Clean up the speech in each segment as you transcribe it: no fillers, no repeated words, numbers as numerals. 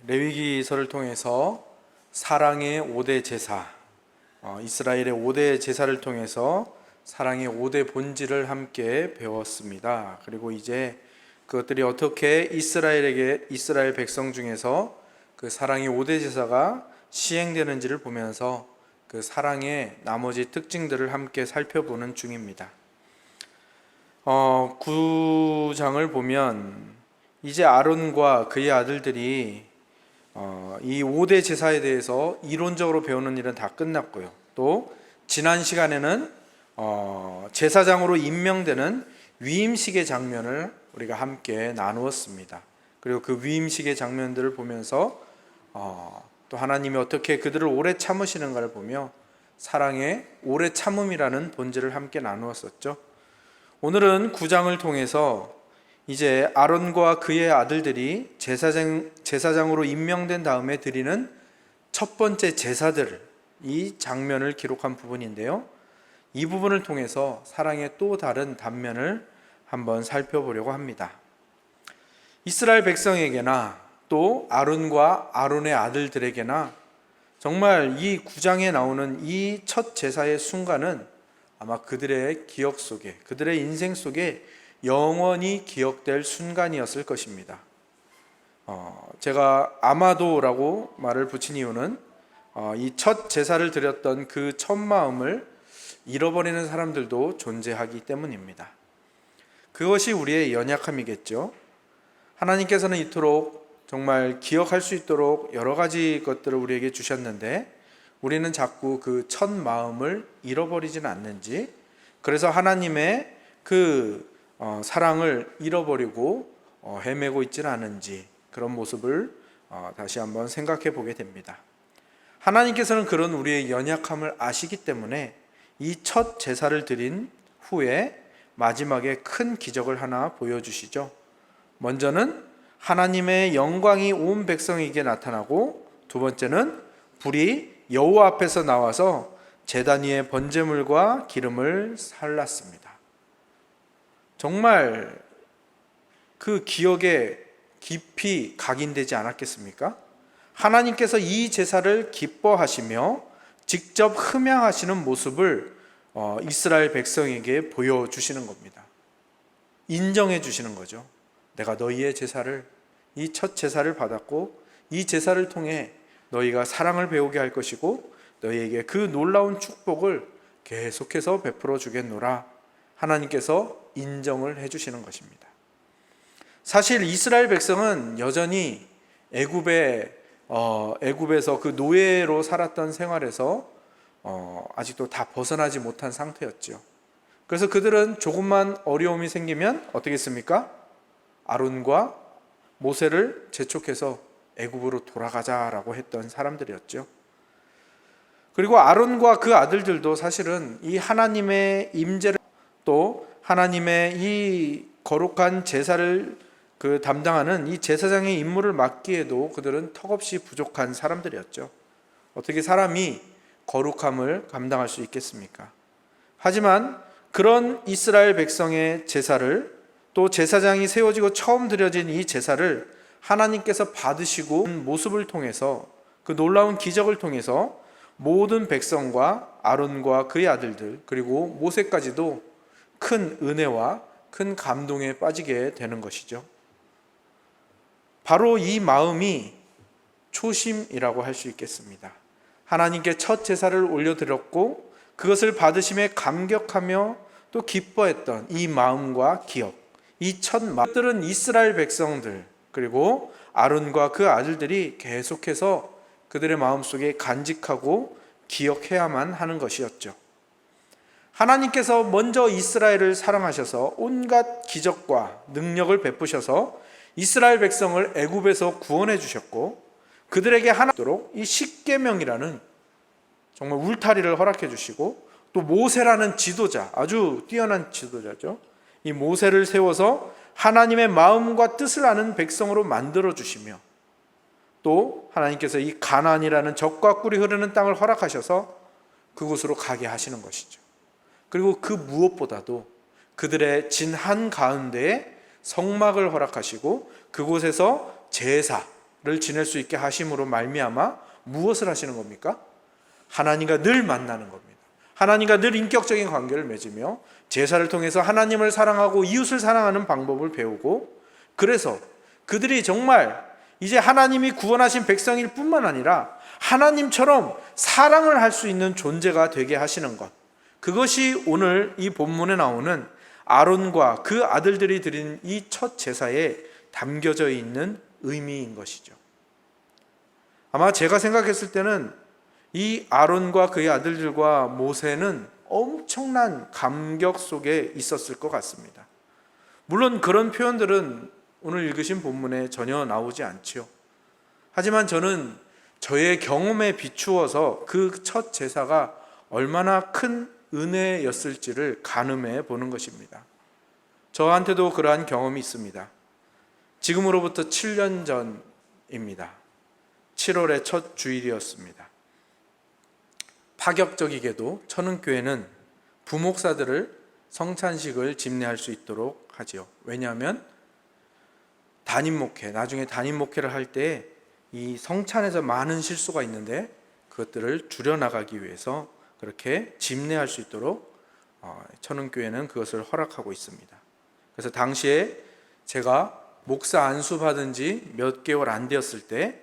레위기서를 통해서 사랑의 5대 제사, 이스라엘의 5대 제사를 통해서 사랑의 5대 본질을 함께 배웠습니다. 그리고 이제 그것들이 어떻게 이스라엘 백성 중에서 그 사랑의 5대 제사가 시행되는지를 보면서 그 사랑의 나머지 특징들을 함께 살펴보는 중입니다. 9장을 보면 이제 아론과 그의 아들들이 이 5대 제사에 대해서 이론적으로 배우는 일은 다 끝났고요. 또 지난 시간에는 제사장으로 임명되는 위임식의 장면을 우리가 함께 나누었습니다. 그리고 그 위임식의 장면들을 보면서 또 하나님이 어떻게 그들을 오래 참으시는가를 보며 사랑의 오래 참음이라는 본질을 함께 나누었었죠. 오늘은 9장을 통해서 이제 아론과 그의 아들들이 제사장으로 임명된 다음에 드리는 첫 번째 제사들, 이 장면을 기록한 부분인데요. 이 부분을 통해서 사랑의 또 다른 단면을 한번 살펴보려고 합니다. 이스라엘 백성에게나 또 아론과 아론의 아들들에게나 정말 이 9장에 나오는 이 첫 제사의 순간은 아마 그들의 기억 속에, 그들의 인생 속에 영원히 기억될 순간이었을 것입니다. 제가 아마도라고 말을 붙인 이유는 이 첫 제사를 드렸던 그 첫 마음을 잃어버리는 사람들도 존재하기 때문입니다. 그것이 우리의 연약함이겠죠. 하나님께서는 이토록 정말 기억할 수 있도록 여러 가지 것들을 우리에게 주셨는데 우리는 자꾸 그 첫 마음을 잃어버리지는 않는지, 그래서 하나님의 그 사랑을 잃어버리고 헤매고 있지는 않은지 그런 모습을 다시 한번 생각해 보게 됩니다. 하나님께서는 그런 우리의 연약함을 아시기 때문에 이 첫 제사를 드린 후에 마지막에 큰 기적을 하나 보여주시죠. 먼저는 하나님의 영광이 온 백성에게 나타나고, 두 번째는 불이 여호와 앞에서 나와서 제단 위에 번제물과 기름을 살랐습니다. 정말 그 기억에 깊이 각인되지 않았겠습니까? 하나님께서 이 제사를 기뻐하시며 직접 흠양하시는 모습을 이스라엘 백성에게 보여주시는 겁니다. 인정해 주시는 거죠. 내가 너희의 제사를, 이 첫 제사를 받았고 이 제사를 통해 너희가 사랑을 배우게 할 것이고 너희에게 그 놀라운 축복을 계속해서 베풀어 주겠노라. 하나님께서 인정을 해주시는 것입니다. 사실 이스라엘 백성은 여전히 애굽에서 그 노예로 살았던 생활에서 아직도 다 벗어나지 못한 상태였죠. 그래서 그들은 조금만 어려움이 생기면 어떻게 했습니까? 아론과 모세를 재촉해서 애굽으로 돌아가자라고 했던 사람들이었죠. 그리고 아론과 그 아들들도 사실은 이 하나님의 임재를, 또 하나님의 이 거룩한 제사를 담당하는 이 제사장의 임무를 맡기에도 그들은 턱없이 부족한 사람들이었죠. 어떻게 사람이 거룩함을 감당할 수 있겠습니까? 하지만 그런 이스라엘 백성의 제사를, 또 제사장이 세워지고 처음 드려진 이 제사를 하나님께서 받으시고 모습을 통해서, 그 놀라운 기적을 통해서 모든 백성과 아론과 그의 아들들 그리고 모세까지도 큰 은혜와 큰 감동에 빠지게 되는 것이죠. 바로 이 마음이 초심이라고 할 수 있겠습니다. 하나님께 첫 제사를 올려드렸고 그것을 받으심에 감격하며 또 기뻐했던 이 마음과 기억, 이 첫 마음들은 이스라엘 백성들 그리고 아론과 그 아들들이 계속해서 그들의 마음속에 간직하고 기억해야만 하는 것이었죠. 하나님께서 먼저 이스라엘을 사랑하셔서 온갖 기적과 능력을 베푸셔서 이스라엘 백성을 애굽에서 구원해 주셨고, 그들에게 하나도록 이 십계명이라는 정말 울타리를 허락해 주시고, 또 모세라는 지도자, 아주 뛰어난 지도자죠. 이 모세를 세워서 하나님의 마음과 뜻을 아는 백성으로 만들어 주시며, 또 하나님께서 이 가나안이라는 젖과 꿀이 흐르는 땅을 허락하셔서 그곳으로 가게 하시는 것이죠. 그리고 그 무엇보다도 그들의 진 한가운데에 성막을 허락하시고 그곳에서 제사, 지낼 수 있게 하심으로 말미암아 무엇을 하시는 겁니까? 하나님과 늘 만나는 겁니다. 하나님과 늘 인격적인 관계를 맺으며 제사를 통해서 하나님을 사랑하고 이웃을 사랑하는 방법을 배우고, 그래서 그들이 정말 이제 하나님이 구원하신 백성일 뿐만 아니라 하나님처럼 사랑을 할 수 있는 존재가 되게 하시는 것, 그것이 오늘 이 본문에 나오는 아론과 그 아들들이 드린 이 첫 제사에 담겨져 있는 의미인 것이죠. 아마 제가 생각했을 때는 이 아론과 그의 아들들과 모세는 엄청난 감격 속에 있었을 것 같습니다. 물론 그런 표현들은 오늘 읽으신 본문에 전혀 나오지 않지요. 하지만 저는 저의 경험에 비추어서 그 첫 제사가 얼마나 큰 은혜였을지를 가늠해 보는 것입니다. 저한테도 그러한 경험이 있습니다. 지금으로부터 7년 전입니다. 7월의 첫 주일이었습니다. 파격적이게도 천은교회는 부목사들을 성찬식을 집례할 수 있도록 하지요. 왜냐하면 나중에 담임 목회를 할 때 이 성찬에서 많은 실수가 있는데 그것들을 줄여나가기 위해서 그렇게 집례할 수 있도록 천은교회는 그것을 허락하고 있습니다. 그래서 당시에 제가 목사 안수 받은 지 몇 개월 안 되었을 때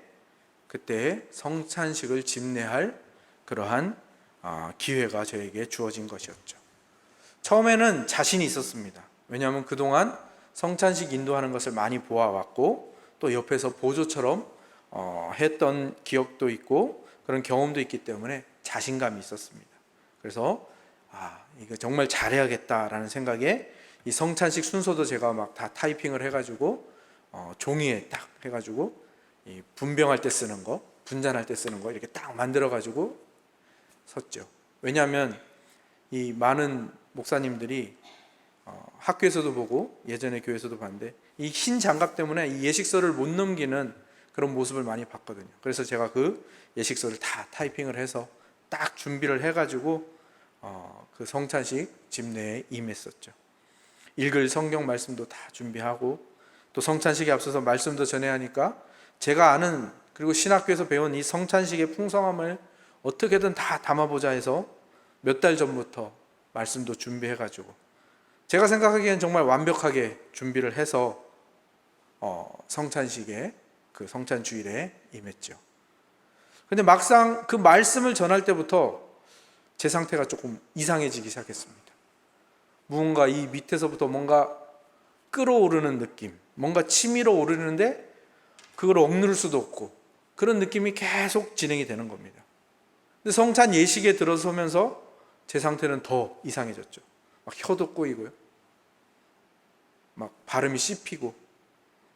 그때 성찬식을 집례할 그러한 기회가 저에게 주어진 것이었죠. 처음에는 자신이 있었습니다. 왜냐하면 그동안 성찬식 인도하는 것을 많이 보아왔고 또 옆에서 보조처럼 했던 기억도 있고 그런 경험도 있기 때문에 자신감이 있었습니다. 그래서 이거 정말 잘해야겠다라는 생각에 이 성찬식 순서도 제가 막 다 타이핑을 해가지고 종이에 딱 해가지고 이 분병할 때 쓰는 거, 분잔할 때 쓰는 거 이렇게 딱 만들어가지고 섰죠. 왜냐하면 이 많은 목사님들이 학교에서도 보고 예전에 교회에서도 봤는데 이 흰 장갑 때문에 이 예식서를 못 넘기는 그런 모습을 많이 봤거든요. 그래서 제가 그 예식서를 다 타이핑을 해서 딱 준비를 해가지고 그 성찬식 집례에 임했었죠. 읽을 성경 말씀도 다 준비하고 또 성찬식에 앞서서 말씀도 전해야 하니까 제가 아는 그리고 신학교에서 배운 이 성찬식의 풍성함을 어떻게든 다 담아보자 해서 몇 달 전부터 말씀도 준비해가지고 제가 생각하기엔 정말 완벽하게 준비를 해서 성찬식에 그 성찬주일에 임했죠. 근데 막상 그 말씀을 전할 때부터 제 상태가 조금 이상해지기 시작했습니다. 무언가 이 밑에서부터 뭔가 끓어오르는 느낌, 뭔가 치밀어 오르는데 그걸 억누를 수도 없고 그런 느낌이 계속 진행이 되는 겁니다. 근데 성찬 예식에 들어서면서 제 상태는 더 이상해졌죠. 막 혀도 꼬이고요. 막 발음이 씹히고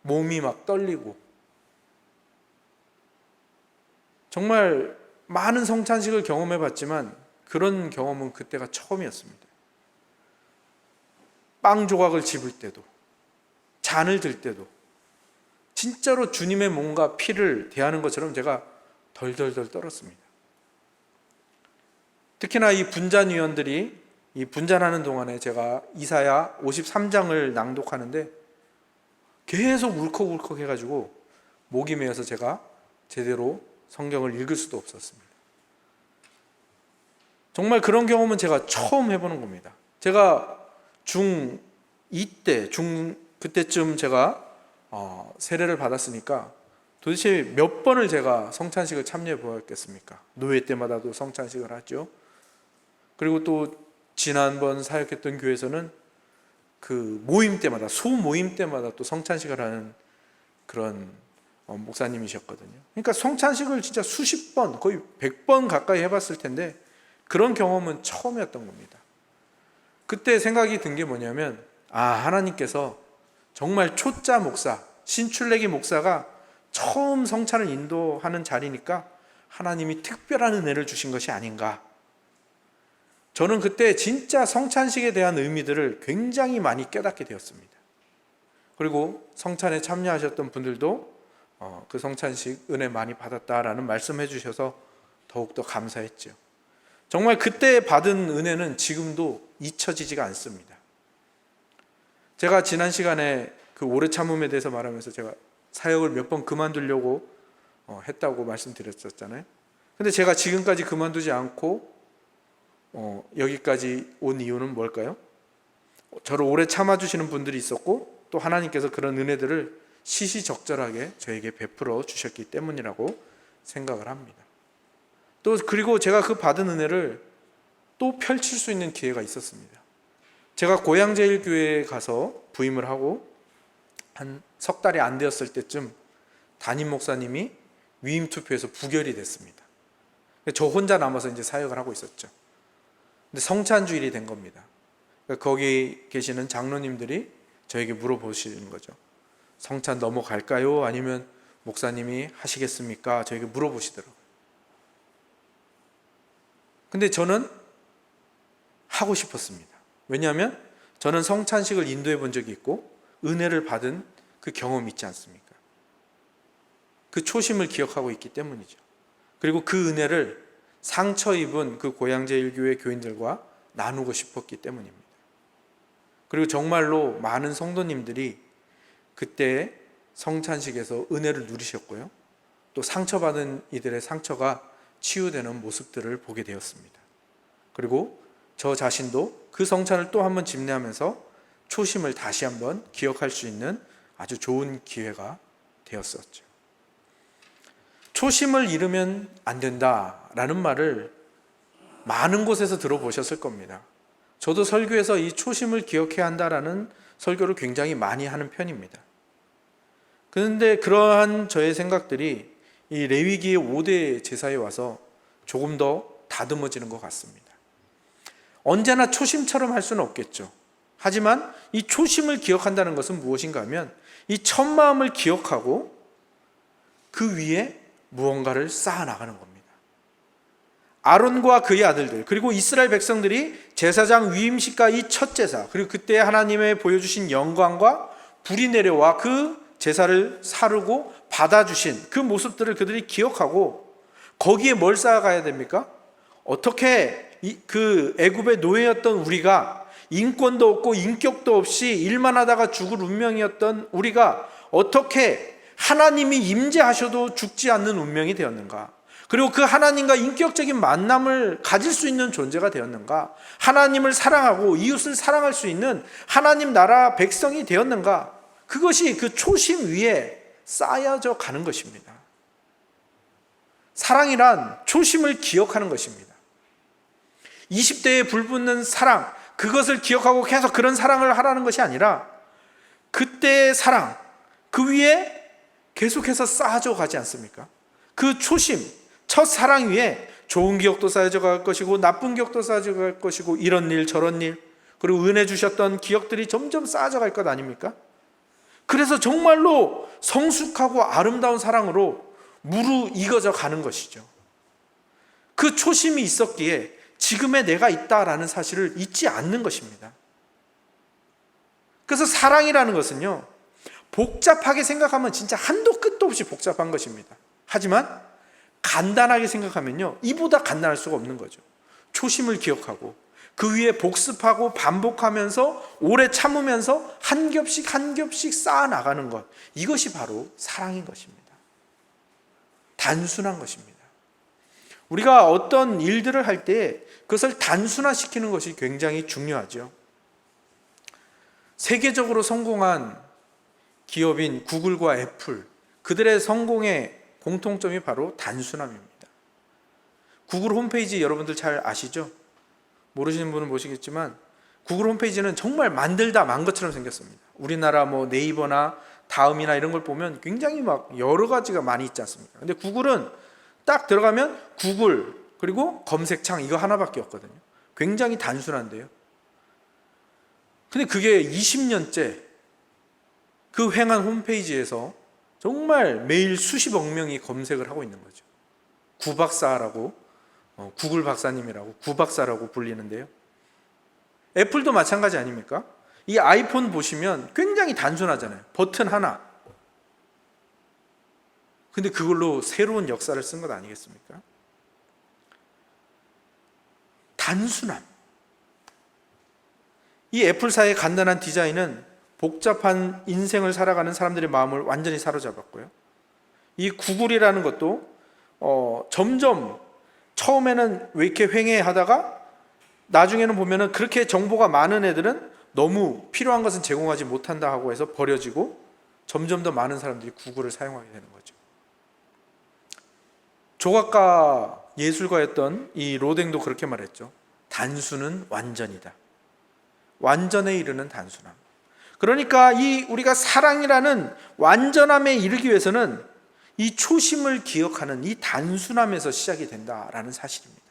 몸이 막 떨리고 정말 많은 성찬식을 경험해 봤지만 그런 경험은 그때가 처음이었습니다. 빵 조각을 집을 때도 잔을 들 때도 진짜로 주님의 몸과 피를 대하는 것처럼 제가 덜덜덜 떨었습니다. 특히나 이 분잔위원들이 이 분잔하는 동안에 제가 이사야 53장을 낭독하는데 계속 울컥울컥 해가지고 목이 메어서 제가 제대로 성경을 읽을 수도 없었습니다. 정말 그런 경험은 제가 처음 해보는 겁니다. 제가 중2 때, 그때쯤 제가 세례를 받았으니까 도대체 몇 번을 제가 성찬식을 참여해 보았겠습니까? 노예 때마다도 성찬식을 하죠. 그리고 또 지난번 사역했던 교회에서는 그 모임 때마다, 소모임 때마다 또 성찬식을 하는 그런 목사님이셨거든요. 그러니까 성찬식을 진짜 수십 번, 거의 100번 가까이 해봤을 텐데 그런 경험은 처음이었던 겁니다. 그때 생각이 든 게 뭐냐면 하나님께서 정말 초짜 목사, 신출내기 목사가 처음 성찬을 인도하는 자리니까 하나님이 특별한 은혜를 주신 것이 아닌가. 저는 그때 진짜 성찬식에 대한 의미들을 굉장히 많이 깨닫게 되었습니다. 그리고 성찬에 참여하셨던 분들도 그 성찬식 은혜 많이 받았다라는 말씀해 주셔서 더욱더 감사했죠. 정말 그때 받은 은혜는 지금도 잊혀지지가 않습니다. 제가 지난 시간에 그 오래 참음에 대해서 말하면서 제가 사역을 몇 번 그만두려고 했다고 말씀드렸었잖아요. 근데 제가 지금까지 그만두지 않고 여기까지 온 이유는 뭘까요? 저를 오래 참아주시는 분들이 있었고, 또 하나님께서 그런 은혜들을 시시적절하게 저에게 베풀어 주셨기 때문이라고 생각을 합니다. 또 그리고 제가 그 받은 은혜를 또 펼칠 수 있는 기회가 있었습니다. 제가 고양제일교회에 가서 부임을 하고 한 석 달이 안 되었을 때쯤 담임 목사님이 위임 투표에서 부결이 됐습니다. 저 혼자 남아서 이제 사역을 하고 있었죠. 근데 성찬주일이 된 겁니다. 거기 계시는 장로님들이 저에게 물어보시는 거죠. 성찬 넘어갈까요? 아니면 목사님이 하시겠습니까? 저에게 물어보시더라고요. 근데 저는 하고 싶었습니다. 왜냐하면 저는 성찬식을 인도해 본 적이 있고 은혜를 받은 그 경험이 있지 않습니까? 그 초심을 기억하고 있기 때문이죠. 그리고 그 은혜를 상처 입은 그 고양제일교회 교인들과 나누고 싶었기 때문입니다. 그리고 정말로 많은 성도님들이 그때 성찬식에서 은혜를 누리셨고요. 또 상처받은 이들의 상처가 치유되는 모습들을 보게 되었습니다. 그리고 저 자신도 그 성찬을 또 한번 집례하면서 초심을 다시 한번 기억할 수 있는 아주 좋은 기회가 되었었죠. 초심을 잃으면 안 된다라는 말을 많은 곳에서 들어보셨을 겁니다. 저도 설교에서 이 초심을 기억해야 한다라는 설교를 굉장히 많이 하는 편입니다. 그런데 그러한 저의 생각들이 이 레위기의 5대 제사에 와서 조금 더 다듬어지는 것 같습니다. 언제나 초심처럼 할 수는 없겠죠. 하지만 이 초심을 기억한다는 것은 무엇인가 하면 이 첫 마음을 기억하고 그 위에 무언가를 쌓아 나가는 겁니다. 아론과 그의 아들들, 그리고 이스라엘 백성들이 제사장 위임식과 이 첫 제사, 그리고 그때 하나님의 보여주신 영광과 불이 내려와 그 제사를 사르고 받아주신 그 모습들을 그들이 기억하고 거기에 뭘 쌓아가야 됩니까? 어떻게 그 애굽의 노예였던 우리가 인권도 없고 인격도 없이 일만 하다가 죽을 운명이었던 우리가 어떻게 하나님이 임재하셔도 죽지 않는 운명이 되었는가? 그리고 그 하나님과 인격적인 만남을 가질 수 있는 존재가 되었는가? 하나님을 사랑하고 이웃을 사랑할 수 있는 하나님 나라 백성이 되었는가? 그것이 그 초심 위에 쌓여져 가는 것입니다. 사랑이란 초심을 기억하는 것입니다. 20대에 불붙는 사랑, 그것을 기억하고 계속 그런 사랑을 하라는 것이 아니라 그때의 사랑, 그 위에 계속해서 쌓아져 가지 않습니까? 그 초심, 첫 사랑 위에 좋은 기억도 쌓여져 갈 것이고 나쁜 기억도 쌓여져 갈 것이고 이런 일 저런 일, 그리고 은혜 주셨던 기억들이 점점 쌓여져 갈 것 아닙니까? 그래서 정말로 성숙하고 아름다운 사랑으로 무르익어져 가는 것이죠. 그 초심이 있었기에 지금의 내가 있다라는 사실을 잊지 않는 것입니다. 그래서 사랑이라는 것은요, 복잡하게 생각하면 진짜 한도 끝도 없이 복잡한 것입니다. 하지만 간단하게 생각하면요, 이보다 간단할 수가 없는 거죠. 초심을 기억하고 그 위에 복습하고 반복하면서 오래 참으면서 한 겹씩 한 겹씩 쌓아 나가는 것, 이것이 바로 사랑인 것입니다. 단순한 것입니다. 우리가 어떤 일들을 할 때 그것을 단순화시키는 것이 굉장히 중요하죠. 세계적으로 성공한 기업인 구글과 애플, 그들의 성공의 공통점이 바로 단순함입니다. 구글 홈페이지 여러분들 잘 아시죠? 모르시는 분은 모르시겠지만 구글 홈페이지는 정말 만들다 만 것처럼 생겼습니다. 우리나라 뭐 네이버나 다음이나 이런 걸 보면 굉장히 막 여러 가지가 많이 있지 않습니까? 근데 구글은 딱 들어가면 구글 그리고 검색창 이거 하나밖에 없거든요. 굉장히 단순한데요. 근데 그게 20년째 그 횡한 홈페이지에서 정말 매일 수십억 명이 검색을 하고 있는 거죠. 구박사라고, 구글 박사님이라고 구박사라고 불리는데요. 애플도 마찬가지 아닙니까? 이 아이폰 보시면 굉장히 단순하잖아요. 버튼 하나. 근데 그걸로 새로운 역사를 쓴 것 아니겠습니까? 단순함. 이 애플사의 간단한 디자인은 복잡한 인생을 살아가는 사람들의 마음을 완전히 사로잡았고요. 이 구글이라는 것도 점점 처음에는 왜 이렇게 횡행하다가 나중에는 보면은 그렇게 정보가 많은 애들은 너무 필요한 것은 제공하지 못한다 하고 해서 버려지고 점점 더 많은 사람들이 구글을 사용하게 되는 거죠. 조각가 예술가였던 이 로댕도 그렇게 말했죠. 단수는 완전이다. 완전에 이르는 단순함. 그러니까 이 우리가 사랑이라는 완전함에 이르기 위해서는 이 초심을 기억하는 이 단순함에서 시작이 된다라는 사실입니다.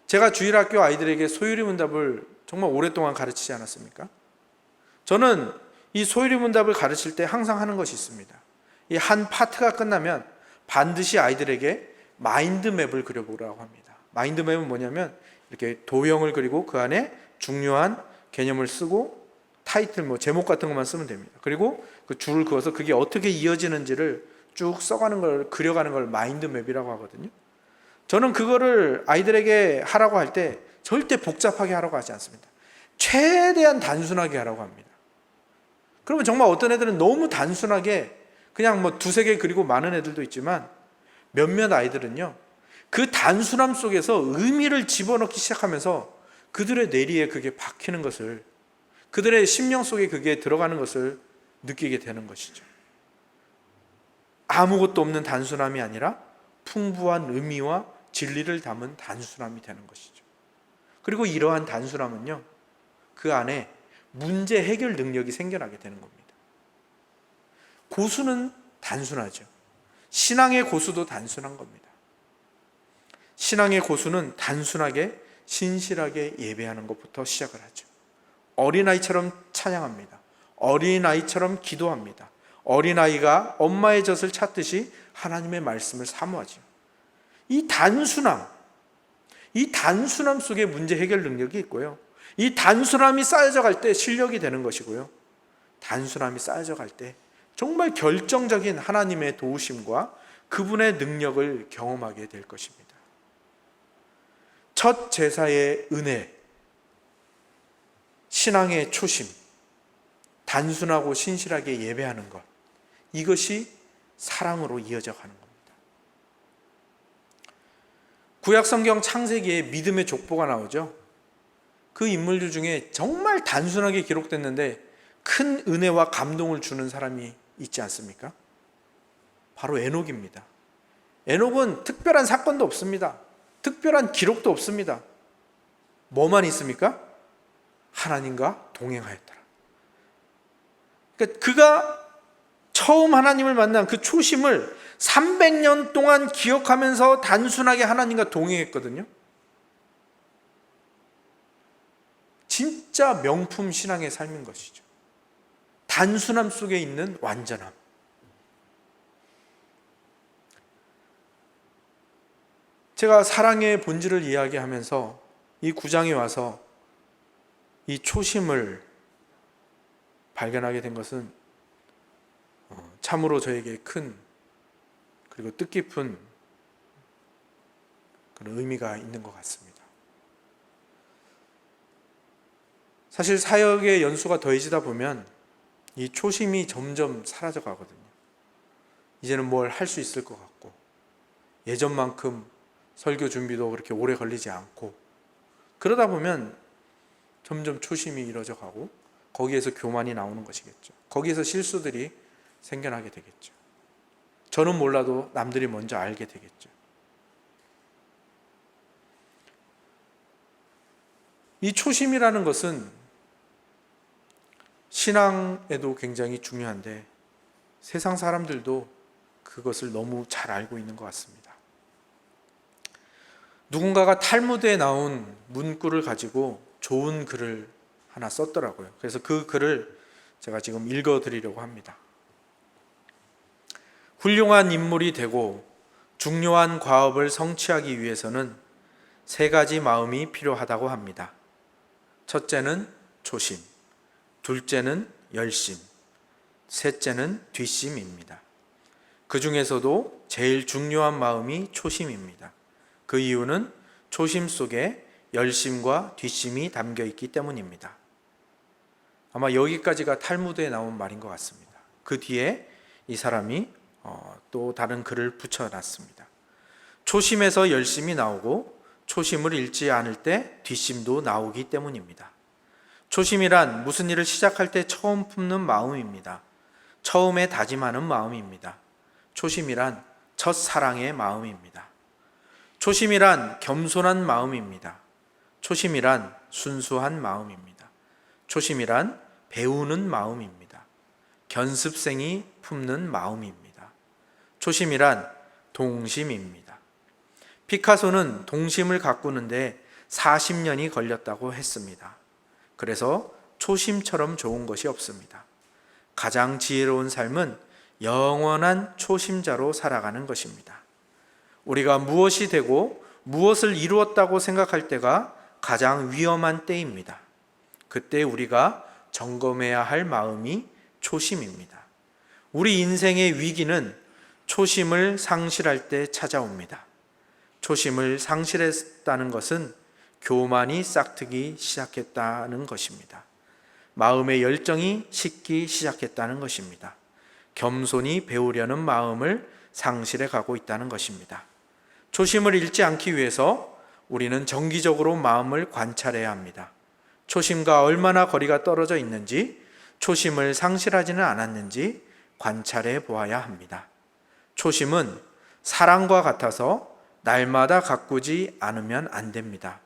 제가 주일학교 아이들에게 소율이 문답을 정말 오랫동안 가르치지 않았습니까? 저는 이 소율이 문답을 가르칠 때 항상 하는 것이 있습니다. 이 한 파트가 끝나면 반드시 아이들에게 마인드맵을 그려보라고 합니다. 마인드맵은 뭐냐면 이렇게 도형을 그리고 그 안에 중요한 개념을 쓰고 타이틀 제목 같은 것만 쓰면 됩니다. 그리고 그 줄을 그어서 그게 어떻게 이어지는지를 쭉 써가는 걸, 그려가는 걸 마인드맵이라고 하거든요. 저는 그거를 아이들에게 하라고 할 때 절대 복잡하게 하라고 하지 않습니다. 최대한 단순하게 하라고 합니다. 그러면 정말 어떤 애들은 너무 단순하게 그냥 두세 개 그리고 많은 애들도 있지만 몇몇 아이들은요, 그 단순함 속에서 의미를 집어넣기 시작하면서 그들의 뇌리에 그게 박히는 것을, 그들의 심령 속에 그게 들어가는 것을 느끼게 되는 것이죠. 아무것도 없는 단순함이 아니라 풍부한 의미와 진리를 담은 단순함이 되는 것이죠. 그리고 이러한 단순함은요, 그 안에 문제 해결 능력이 생겨나게 되는 겁니다. 고수는 단순하죠. 신앙의 고수도 단순한 겁니다. 신앙의 고수는 단순하게 신실하게 예배하는 것부터 시작을 하죠. 어린아이처럼 찬양합니다. 어린아이처럼 기도합니다. 어린아이가 엄마의 젖을 찾듯이 하나님의 말씀을 사모하죠. 이 단순함 속에 문제 해결 능력이 있고요. 이 단순함이 쌓여져 갈 때 실력이 되는 것이고요. 단순함이 쌓여져 갈 때 정말 결정적인 하나님의 도우심과 그분의 능력을 경험하게 될 것입니다. 첫 제사의 은혜, 신앙의 초심, 단순하고 신실하게 예배하는 것, 이것이 사랑으로 이어져 가는 겁니다. 구약성경 창세기에 믿음의 족보가 나오죠. 그 인물들 중에 정말 단순하게 기록됐는데 큰 은혜와 감동을 주는 사람이 있지 않습니까? 바로 에녹입니다. 에녹은 특별한 사건도 없습니다. 특별한 기록도 없습니다. 뭐만 있습니까? 하나님과 동행하였더라. 그러니까 그가 처음 하나님을 만난 그 초심을 300년 동안 기억하면서 단순하게 하나님과 동행했거든요. 진짜 명품 신앙의 삶인 것이죠. 단순함 속에 있는 완전함. 제가 사랑의 본질을 이야기하면서 이 9장에 와서 이 초심을 발견하게 된 것은 참으로 저에게 큰 그리고 뜻깊은 그런 의미가 있는 것 같습니다. 사실 사역의 연수가 더해지다 보면 이 초심이 점점 사라져 가거든요. 이제는 뭘 할 수 있을 것 같고 예전만큼 설교 준비도 그렇게 오래 걸리지 않고 그러다 보면 점점 초심이 잃어져 가고 거기에서 교만이 나오는 것이겠죠. 거기에서 실수들이 생겨나게 되겠죠. 저는 몰라도 남들이 먼저 알게 되겠죠. 이 초심이라는 것은 신앙에도 굉장히 중요한데 세상 사람들도 그것을 너무 잘 알고 있는 것 같습니다. 누군가가 탈무드에 나온 문구를 가지고 좋은 글을 하나 썼더라고요. 그래서 그 글을 제가 지금 읽어드리려고 합니다. 훌륭한 인물이 되고 중요한 과업을 성취하기 위해서는 세 가지 마음이 필요하다고 합니다. 첫째는 초심, 둘째는 열심, 셋째는 뒷심입니다. 그 중에서도 제일 중요한 마음이 초심입니다. 그 이유는 초심 속에 열심과 뒷심이 담겨 있기 때문입니다. 아마 여기까지가 탈무드에 나온 말인 것 같습니다. 그 뒤에 이 사람이 또 다른 글을 붙여놨습니다. 초심에서 열심이 나오고 초심을 잃지 않을 때 뒷심도 나오기 때문입니다. 초심이란 무슨 일을 시작할 때 처음 품는 마음입니다. 처음에 다짐하는 마음입니다. 초심이란 첫사랑의 마음입니다. 초심이란 겸손한 마음입니다. 초심이란 순수한 마음입니다. 초심이란 배우는 마음입니다. 견습생이 품는 마음입니다. 초심이란 동심입니다. 피카소는 동심을 가꾸는데 40년이 걸렸다고 했습니다. 그래서 초심처럼 좋은 것이 없습니다. 가장 지혜로운 삶은 영원한 초심자로 살아가는 것입니다. 우리가 무엇이 되고 무엇을 이루었다고 생각할 때가 가장 위험한 때입니다. 그때 우리가 점검해야 할 마음이 초심입니다. 우리 인생의 위기는 초심을 상실할 때 찾아옵니다. 초심을 상실했다는 것은 교만이 싹트기 시작했다는 것입니다. 마음의 열정이 식기 시작했다는 것입니다. 겸손히 배우려는 마음을 상실해 가고 있다는 것입니다. 초심을 잃지 않기 위해서 우리는 정기적으로 마음을 관찰해야 합니다. 초심과 얼마나 거리가 떨어져 있는지, 초심을 상실하지는 않았는지 관찰해 보아야 합니다. 초심은 사랑과 같아서 날마다 가꾸지 않으면 안 됩니다.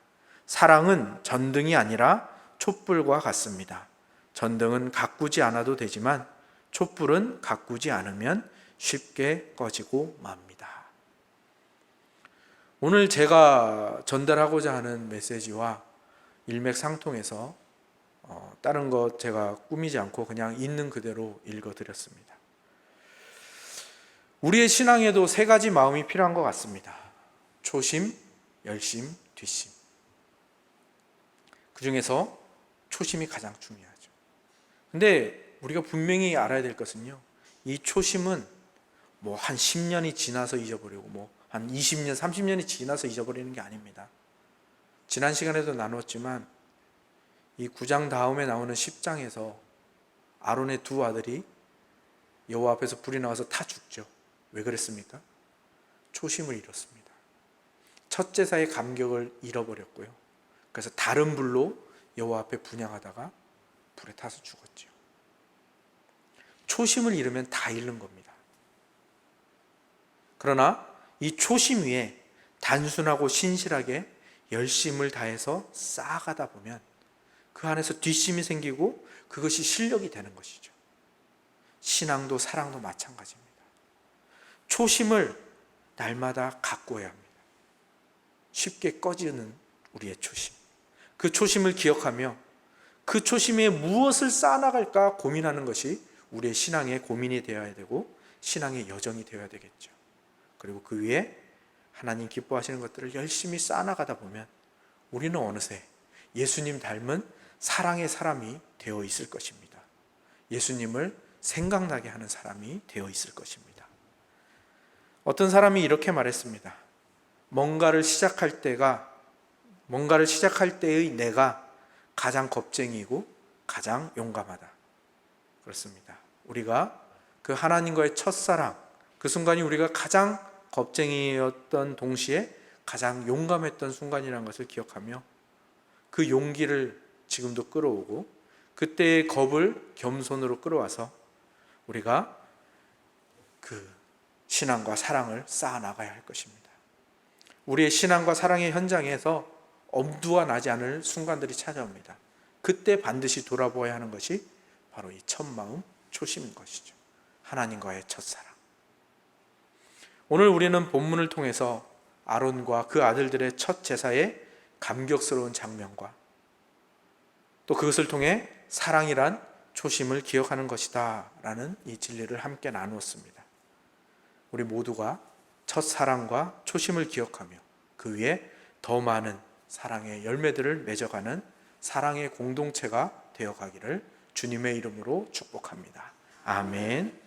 사랑은 전등이 아니라 촛불과 같습니다. 전등은 가꾸지 않아도 되지만 촛불은 가꾸지 않으면 쉽게 꺼지고 맙니다. 오늘 제가 전달하고자 하는 메시지와 일맥상통해서 다른 것 제가 꾸미지 않고 그냥 있는 그대로 읽어드렸습니다. 우리의 신앙에도 세 가지 마음이 필요한 것 같습니다. 초심, 열심, 뒷심. 그 중에서 초심이 가장 중요하죠. 근데 우리가 분명히 알아야 될 것은요, 이 초심은 뭐 한 10년이 지나서 잊어버리고 뭐 한 20년, 30년이 지나서 잊어버리는 게 아닙니다. 지난 시간에도 나눴지만 이 9장 다음에 나오는 10장에서 아론의 두 아들이 여호와 앞에서 불이 나와서 다 죽죠. 왜 그랬습니까? 초심을 잃었습니다. 첫 제사의 감격을 잃어버렸고요. 그래서 다른 불로 여호와 앞에 분향하다가 불에 타서 죽었죠. 초심을 잃으면 다 잃는 겁니다. 그러나 이 초심 위에 단순하고 신실하게 열심을 다해서 쌓아가다 보면 그 안에서 뒷심이 생기고 그것이 실력이 되는 것이죠. 신앙도 사랑도 마찬가지입니다. 초심을 날마다 가꾸어야 합니다. 쉽게 꺼지는 우리의 초심. 그 초심을 기억하며 그 초심에 무엇을 쌓아나갈까 고민하는 것이 우리의 신앙의 고민이 되어야 되고 신앙의 여정이 되어야 되겠죠. 그리고 그 위에 하나님 기뻐하시는 것들을 열심히 쌓아나가다 보면 우리는 어느새 예수님 닮은 사랑의 사람이 되어 있을 것입니다. 예수님을 생각나게 하는 사람이 되어 있을 것입니다. 어떤 사람이 이렇게 말했습니다. 뭔가를 시작할 때의 내가 가장 겁쟁이고 가장 용감하다. 그렇습니다. 우리가 그 하나님과의 첫사랑, 그 순간이 우리가 가장 겁쟁이였던 동시에 가장 용감했던 순간이라는 것을 기억하며 그 용기를 지금도 끌어오고 그때의 겁을 겸손으로 끌어와서 우리가 그 신앙과 사랑을 쌓아나가야 할 것입니다. 우리의 신앙과 사랑의 현장에서 엄두가 나지 않을 순간들이 찾아옵니다. 그때 반드시 돌아보아야 하는 것이 바로 이 첫 마음, 초심인 것이죠. 하나님과의 첫사랑. 오늘 우리는 본문을 통해서 아론과 그 아들들의 첫 제사의 감격스러운 장면과 또 그것을 통해 사랑이란 초심을 기억하는 것이다 라는 이 진리를 함께 나누었습니다. 우리 모두가 첫사랑과 초심을 기억하며 그 위에 더 많은 사랑의 열매들을 맺어가는 사랑의 공동체가 되어가기를 주님의 이름으로 축복합니다. 아멘.